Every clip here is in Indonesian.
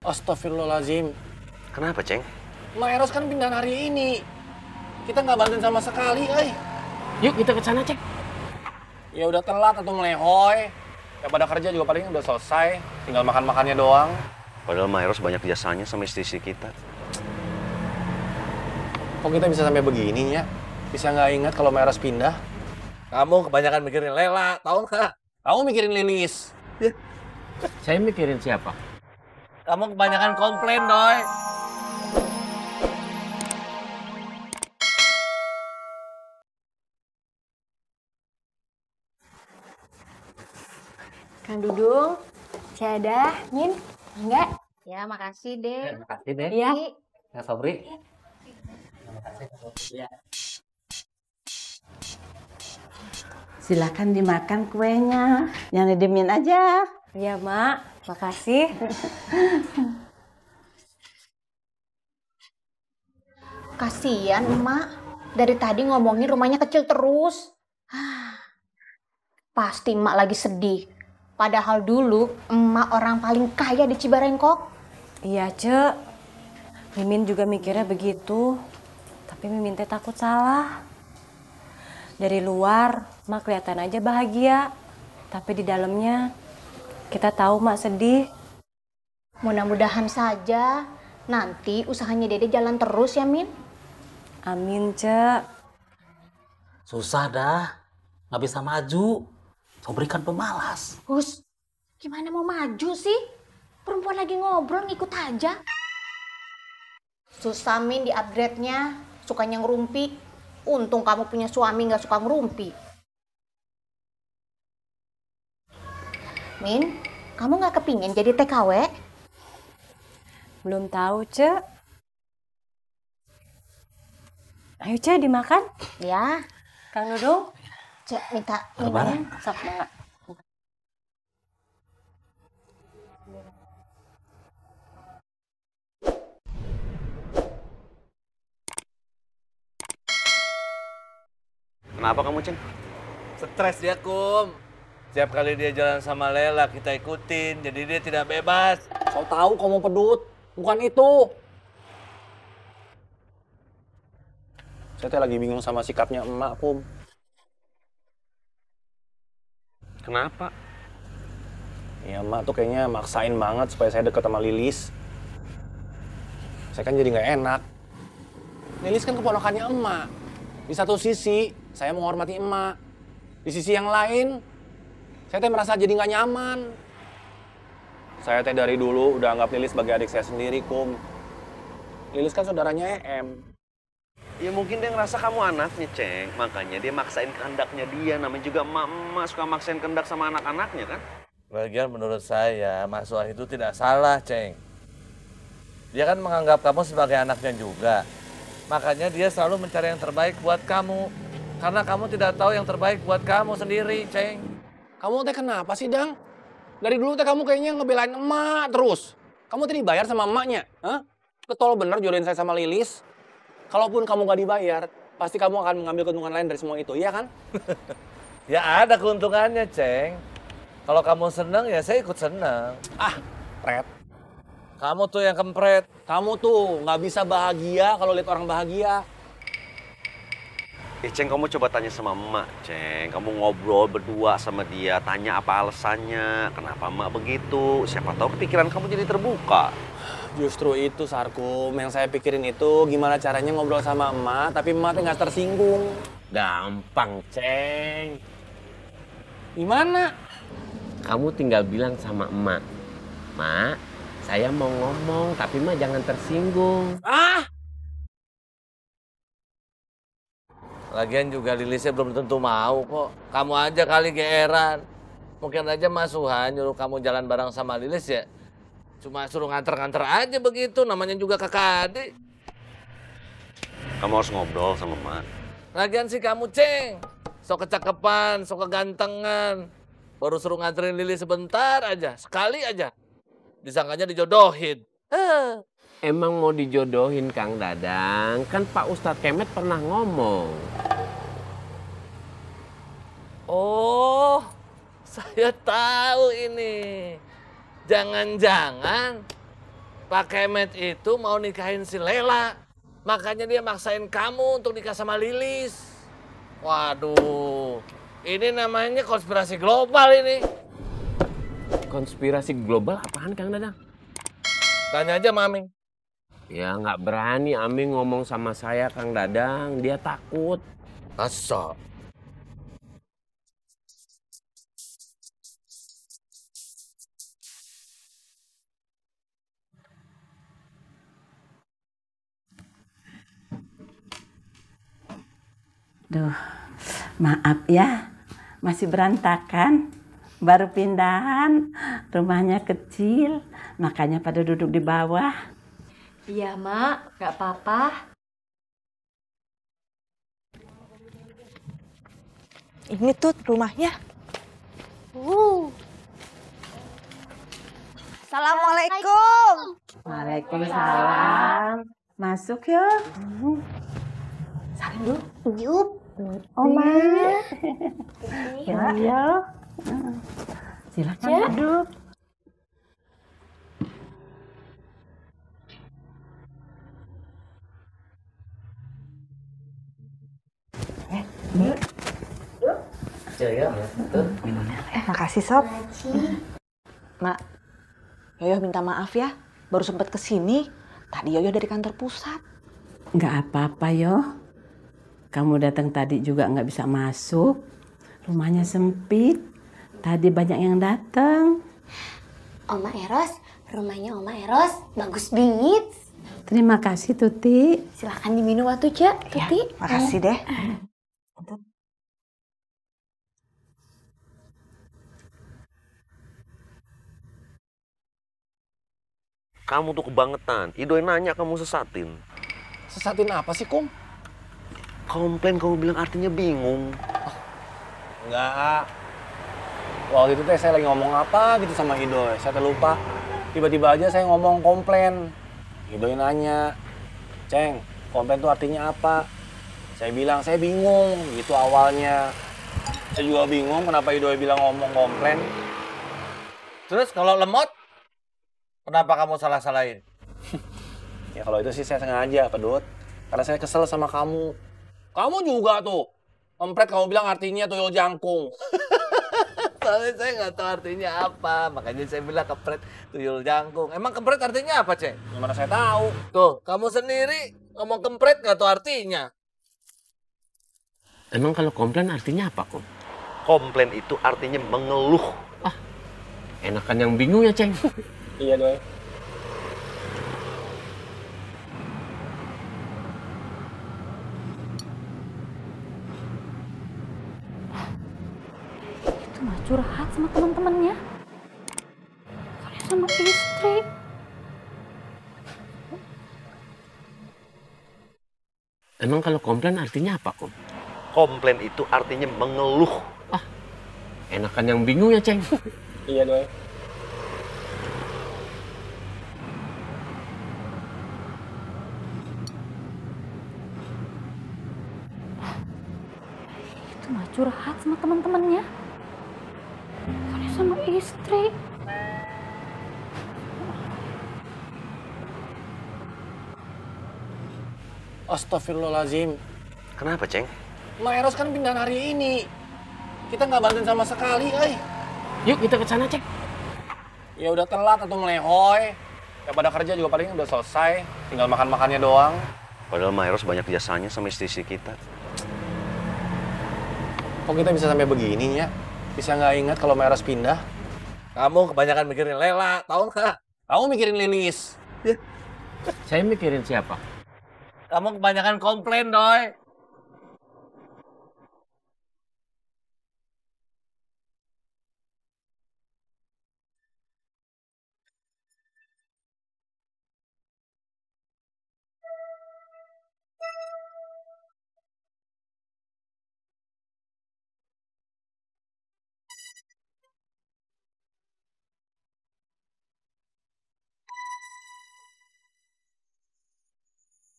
Astagfirullahaladzim. Kenapa, Ceng? Mak Eros kan pindahan hari ini. Kita nggak bantuin sama sekali, Yuk kita ke sana, Ceng. Ya udah telat atau melehoy. Ya pada kerja juga paling udah selesai. Tinggal makan-makannya doang. Padahal Maeros banyak jasanya sama istri-istri kita. Kok kita bisa sampai begini ya? Bisa nggak ingat kalau Maeros pindah? Kamu kebanyakan mikirin Lela, tahu nggak? Kamu mikirin Lilis. Saya mikirin siapa? Kamu kebanyakan komplain, Doi. Kang Dudung, Ciadah, Min, enggak? Ya, makasih, Dek. Makasih, Dek. Iya. Ya, Sobri. Silakan dimakan kuenya. Yang didemin aja. Iya, Mak. Makasih. Kasian, Emak. Dari tadi ngomongin rumahnya kecil terus. Pasti Emak lagi sedih. Padahal dulu Emak orang paling kaya di Cibarengkok. Iya, Cek. Mimin juga mikirnya begitu. Tapi Mimin teh takut salah. Dari luar, Mak kelihatan aja bahagia. Tapi di dalamnya, kita tahu Mak sedih. Mudah-mudahan saja nanti usahanya Dede jalan terus ya, Min. Amin, Cek. Susah dah. Nggak bisa maju. Sobri kan pemalas. Hus, gimana mau maju sih? Perempuan lagi ngobrol, ngikut aja. Susah, Min, di upgrade-nya. Sukanya ngerumpi. Untung kamu punya suami nggak suka ngerumpi. Min, kamu nggak kepingin jadi TKW? Belum tahu, Cek. Ayo, Cek, dimakan. Ya. Kang Dudung. Cek, minta Lebaran. minum. Sok, Mak. Kenapa kamu, Ceng? Stres dia, Kum. Setiap kali dia jalan sama Lela, kita ikutin. Jadi dia tidak bebas. So tahu kamu pedut. Bukan itu. Saya teh lagi bingung sama sikapnya emak, Kum. Kenapa? Ya emak tuh kayaknya maksain banget supaya saya deket sama Lilis. Saya kan jadi nggak enak. Lilis kan keponakannya emak. Di satu sisi, saya menghormati emak. Di sisi yang lain, saya teh merasa jadi nggak nyaman. Saya teh dari dulu udah anggap Lilis sebagai adik saya sendiri, Kum. Lilis kan saudaranya Em. Ya mungkin dia ngerasa kamu anaknya, Ceng. Makanya dia maksain kehendaknya dia. Namanya juga emak-emak suka maksain kehendak sama anak-anaknya, kan? Lagian menurut saya, Mas Wah itu tidak salah, Ceng. Dia kan menganggap kamu sebagai anaknya juga. Makanya dia selalu mencari yang terbaik buat kamu. Karena kamu tidak tahu yang terbaik buat kamu sendiri, Ceng. Kamu teh kenapa sih, Dang? Dari dulu teh kamu kayaknya ngebelain emak terus. Kamu teh dibayar sama emaknya, hah? Ketol bener jodohin saya sama Lilis. Kalaupun kamu gak dibayar, pasti kamu akan mengambil keuntungan lain dari semua itu, iya kan? Ya ada keuntungannya, Ceng. Kalau kamu seneng, ya saya ikut seneng. Ah, Red. Kamu tuh yang kempret. Kamu tuh nggak bisa bahagia kalau lihat orang bahagia. Ceng, kamu coba tanya sama emak, Ceng. Kamu ngobrol berdua sama dia, tanya apa alasannya, kenapa emak begitu. Siapa tahu pikiran kamu jadi terbuka. Justru itu, Sarkum. Yang saya pikirin itu gimana caranya ngobrol sama emak, tapi emak tuh nggak tersinggung. Gampang, Ceng. Gimana? Kamu tinggal bilang sama emak. Mak, saya mau ngomong, tapi emak jangan tersinggung. Ah! Lagian juga Lilisnya belum tentu mau kok. Kamu aja kali geeran. Mungkin aja Mas Suhan nyuruh kamu jalan bareng sama Lilis ya. Cuma suruh nganter-nganter aja begitu, namanya juga kakak adik. Kamu harus ngobrol sama emak. Lagian sih kamu, Ceng. Sok kecakepan, sok kegantengan. Baru suruh nganterin Lilis sebentar aja, sekali aja. Disangkanya dijodohin. Emang mau dijodohin, Kang Dadang? Kan Pak Ustadz Kemet pernah ngomong. Oh, saya tahu ini. Jangan-jangan Pak Kemet itu mau nikahin si Lela. Makanya dia maksain kamu untuk nikah sama Lilis. Waduh, ini namanya konspirasi global ini. Konspirasi global apaan Kang Dadang? Tanya aja Mami. Ya nggak berani Aming ngomong sama saya Kang Dadang, dia takut. Masa? Duh, maaf ya, masih berantakan. Baru pindahan, rumahnya kecil, makanya pada duduk di bawah. Iya, Mak. Nggak apa-apa. Ini tuh rumahnya. Assalamualaikum. Waalaikumsalam. Masuk yuk. Salim dulu. Yup. Oma. Ya. Silakan duduk. Makasih Sob. Mak, Yoyo minta maaf ya. Baru sempat kesini. Tadi Yoyo dari kantor pusat. Nggak apa-apa yo. Kamu datang tadi juga nggak bisa masuk. Rumahnya sempit. Tadi banyak yang datang. Oma Eros, rumahnya Oma Eros bagus bingit. Terima kasih Tuti. Silahkan diminum waktu Cak, Tuti. Makasih deh. Kamu tuh kebangetan. Idoi nanya kamu sesatin. Sesatin apa sih, Kum? Komplain kamu bilang artinya bingung. Enggak. Waktu itu teh saya lagi ngomong apa gitu sama Idoy. Saya terlupa. Tiba-tiba aja saya ngomong komplain. Idoy nanya, Ceng, komplain itu artinya apa? Saya bilang, saya bingung. Gitu awalnya. Saya juga bingung kenapa Idoy bilang ngomong komplain. Terus kalau lemot, kenapa kamu salah-salahin? Ya kalau itu sih saya sengaja, Pedut. Karena saya kesel sama kamu. Kamu juga tuh. Kompret kamu bilang artinya tuyul jangkung. Soalnya saya nggak tahu artinya apa. Makanya saya bilang kepret tuyul jangkung. Emang kepret artinya apa, Ceng? Gimana saya tahu? Tuh, kamu sendiri ngomong kempret nggak tahu artinya. Emang kalau komplain artinya apa, Kum? Komplain itu artinya mengeluh. Enakan yang bingung ya, Ceng. Iya, Doy. Itu mah curhat sama teman-temannya. Kalian sama istri. Emang kalau komplain artinya apa, Kum? Komplain itu artinya mengeluh. Enakan yang bingung ya, Ceng. Iya, Doy. Itu mah curhat sama teman-temannya. Kalian sama istri. Astagfirullahaladzim. Kenapa, Ceng? Ma Eros kan pindahan hari ini. Kita nggak bantuin sama sekali, Yuk kita ke sana, Ceng. Ya udah telat atau melehoy. Ya pada kerja juga paling udah selesai. Tinggal makan-makannya doang. Padahal Maeros banyak jasanya sama istri kita. Kok kita bisa sampai begini ya? Bisa nggak ingat kalau Ma Eros pindah? Kamu kebanyakan mikirin Lela, tahu nggak? Kamu mikirin Lilis. Saya mikirin siapa? Kamu kebanyakan komplain, Doi.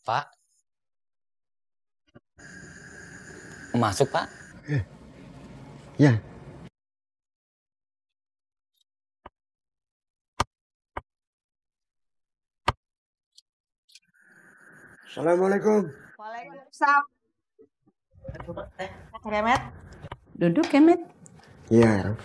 Pak. Masuk, Pak. Ya. Assalamualaikum. Waalaikumsalam. Kemet. Duduk, Kemet. Iya.